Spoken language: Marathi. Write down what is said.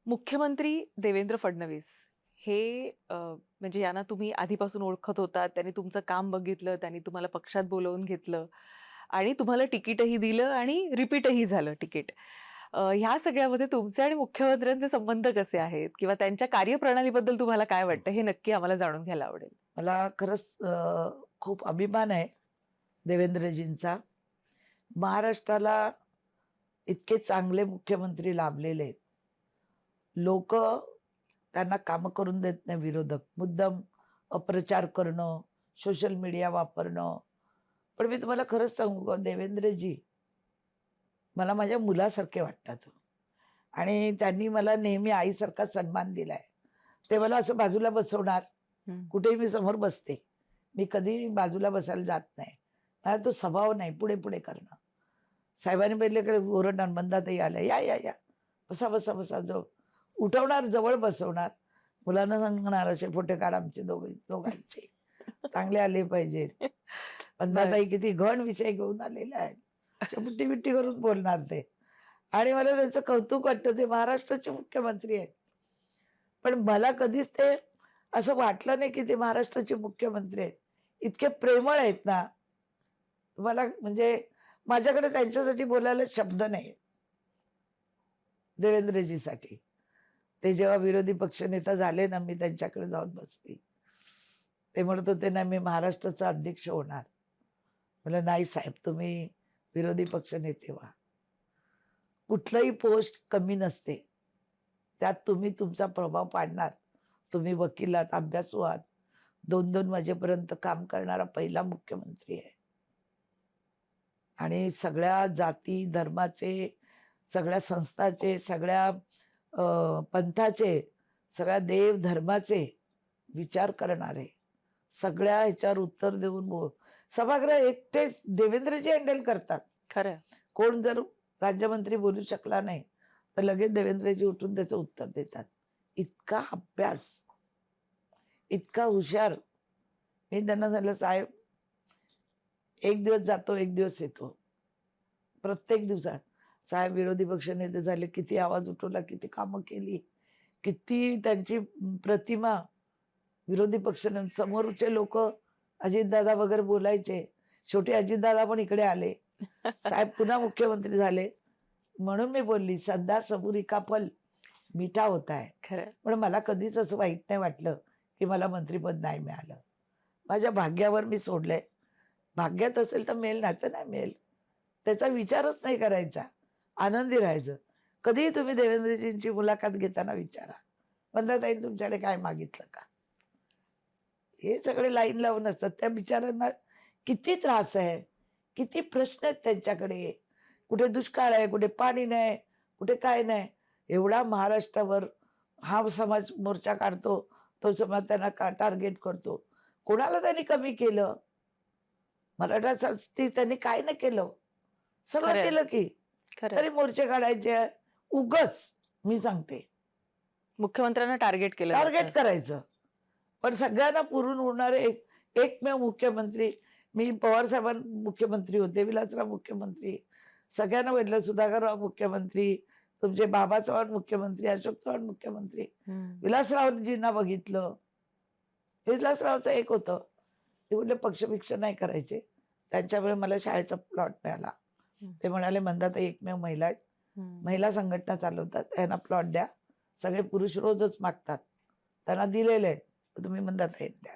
मुख्यमंत्री देवेंद्र फडणवीस हे म्हणजे यांना तुम्ही आधीपासून ओळखत होता. त्यांनी तुमचं काम बघितलं, त्यांनी तुम्हाला पक्षात बोलावून घेतलं आणि तुम्हाला तिकीटही दिलं आणि रिपीटही झालं तिकीट. ह्या सगळ्यामध्ये तुमचे आणि मुख्यमंत्र्यांचे संबंध कसे आहेत? किंवा त्यांच्या कार्यप्रणालीबद्दल तुम्हाला काय वाटतं? हे नक्की आम्हाला जाणून घ्यायला आवडेल. मला खरंच खूप अभिमान आहे देवेंद्रजींचा. महाराष्ट्राला इतके चांगले मुख्यमंत्री लाभलेले आहेत. लोकं त्यांना कामं करून देत नाही विरोधक. मुद्दाम अपप्रचार करणं, सोशल मीडिया वापरणं. पण मी तुम्हाला खरंच सांगू का देवेंद्रजी मला माझ्या मुलासारखे वाटतात हो. आणि त्यांनी मला नेहमी आईसारखा सन्मान दिलाय. ते मला असं बाजूला बसवणार, कुठेही मी समोर बसते. मी कधी बाजूला बसायला जात नाही. मला तो स्वभाव नाही पुढे-पुढे करणं. साहेबांनी बघितलं ओरडणार, मंदाताई आल्या, "या, या, या. बसा, बसा, बसा." उठवणार, जवळ बसवणार. मुलांना सांगणार, "असे फोटो काढ आमचे दोघांचे. चांगले आले पाहिजेत." मंदाताई किती घन विषय घेऊन आलेले आहेत. अशा बुट्टी-बिट्टी करून बोलणार ते. आणि मला त्यांचं कौतुक वाटतं. ते महाराष्ट्राचे मुख्यमंत्री आहेत. पण मला कधीच ते असं वाटलं नाही की ते महाराष्ट्राचे मुख्यमंत्री आहेत. इतके प्रेमळ आहेत ना, मला म्हणजे माझ्याकडे त्यांच्यासाठी बोलायला शब्द नाही देवेंद्रजीसाठी. ते जेव्हा विरोधी पक्षनेता झाले ना, मी त्यांच्याकडे जाऊन बसली. ते म्हणत होते ना, मी महाराष्ट्राचा अध्यक्ष होणार. म्हणलं, "नाही साहेब, तुम्ही विरोधी पक्षनेते व्हा. कुठलंही पोस्ट कमी नसते. त्यात तुम्ही तुमचा प्रभाव पाडणार. तुम्ही वकील आहात, अभ्यासू आहात. 2-2 वाजेपर्यंत काम करणारा पहिला मुख्यमंत्री आहे. आणि सगळ्या जाती, धर्माचे, सगळ्या संस्थाचे, सगळ्या पंथाचे, सगळ्या देव धर्माचे विचार करणारे, सगळ्या ह्याच्यावर उत्तर देऊन सभागृह एकटेच देवेंद्रजी हँडल करतात. खरं. कोण जर राज्यमंत्री बोलू शकला नाही, तर लगेच देवेंद्रजी उठून त्याचं उत्तर देतात. इतका अभ्यास, इतका हुशार. मी त्यांना सांगितलं, "साहेब, एक दिवस जातो, एक दिवस येतो. प्रत्येक दिवसात साहेब विरोधी पक्षनेते झाले, किती आवाज उठवला, किती कामं केली, किती त्यांची प्रतिमा विरोधी पक्षाने समोरचे लोक अजितदादा वगैरे बोलायचे. शेवटी अजितदादा पण इकडे आले. साहेब पुन्हा मुख्यमंत्री झाले. म्हणून मी बोलली, श्रद्धा सबुरी का फल मीठा होता है. खरं. पण मला कधीच असं वाईट नाही वाटलं की मला मंत्रिपद नाही मिळालं. माझ्या भाग्यावर मी सोडलंय. भाग्यात असेल तर मिळेल, नाही तर नाही मिळेल. त्याचा विचारच नाही करायचा. आनंदी राहायचं. कधीही तुम्ही देवेंद्रजींची मुलाखत घेताना विचारा, "मंदाताईंनी तुमच्याकडे काय मागितलं का?" हे सगळे लाईन लावून असतात. त्या बिचाऱ्यांना किती त्रास आहे, किती प्रश्न आहेत त्यांच्याकडे. कुठे दुष्काळ आहे, कुठे पाणी नाही, कुठे काय नाही. एवढा महाराष्ट्रावर हा समाज मोर्चा काढतो, तो समाज त्यांना टार्गेट करतो. कोणाला त्यांनी कमी केलं? मराठासाठी त्यांनी काय नाही केलं, सगळं खरंय. केलं की. खरंय. तरी मोर्चे काढायचे उगाच. मी सांगते मुख्यमंत्र्यांना टार्गेट केलं टार्गेट जातं. करायचं. पण सगळ्यांना पुरून उरणारे एकमेव मुख्यमंत्री. मी पवार साहेबां मुख्यमंत्री होते, विलासराव मुख्यमंत्री, सगळ्यांना बघितलं, सुधाकरराव मुख्यमंत्री, तुमचे बाबा चव्हाण मुख्यमंत्री, अशोक चव्हाण मुख्यमंत्री, विलासरावजींना बघितलं. विलासरावचं एक होतं, ते कुठले पक्षभिक्ष नाही करायचे. त्यांच्यामुळे मला शाळेचा प्लॉट मिळाला. ते म्हणाले, "मंदाताई एकमेव महिला आहेत, महिला संघटना चालवतात, यांना प्लॉट द्या. सगळे पुरुष रोजच मागतात, त्यांना दिलेले आहेत, तुम्ही मंदाताईंना द्या."